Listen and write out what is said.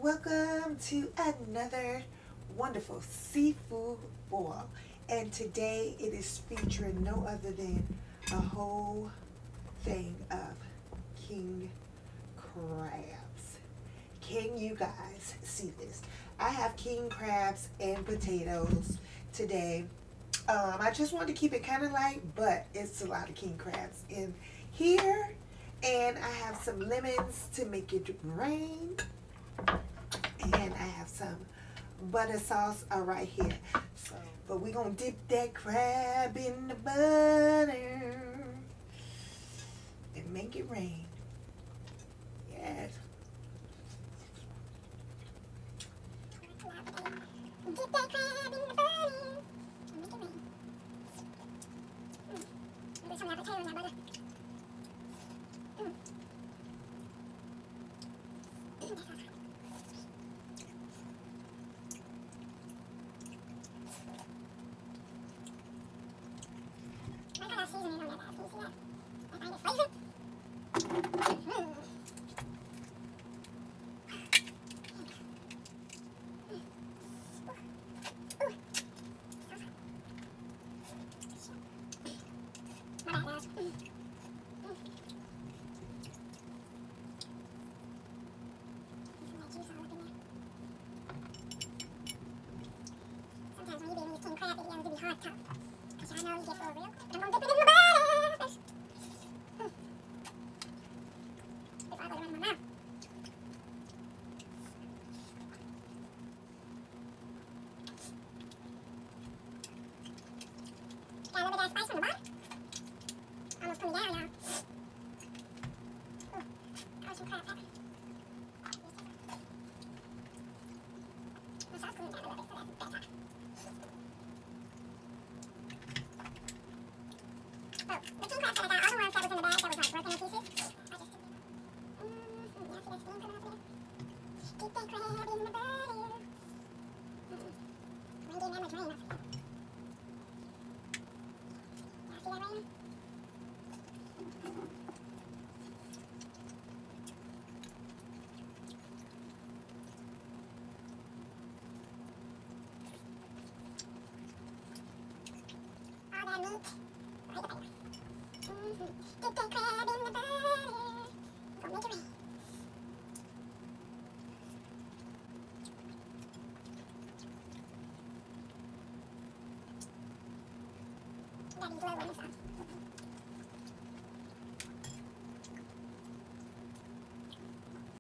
welcome to another wonderful seafood boil. And today it is featuring no other than a whole thing of king crabs. Can you guys see this? I have king crabs and potatoes today. I just wanted to keep it kind of light, but it's a lot of king crabs in here. And I have some lemons to make it rain. And I have some butter sauce right here. But we're going to dip that crab in the butter and make it rain. Yes. Dip that crab in the butter and make it rain. Put some potatoes in that butter. Seasoning on that bad. Can you see that? I find it flavor. My bad, guys. Sometimes when you be in these king crab videos, it be hard to talk. Because I know you get full real quick. I'm going to dip it in my butter first. Before I go to run in my mouth. Got a little bit of spice on the bottom. Almost coming down now. Ooh, got some crab pepper. My sauce cooling down a little bit, so that's better. Oh, the king crabs that I got, all the ones that was in the bag that was like broken in pieces, I just took it. Yeah, see that steam coming up there? Dip that crab in the butter. We ain't getting that much rain off of it. Yeah, see that rain? All that meat, right up there. Dip that crab in the butter. Gonna make it rain. Got these low ones on.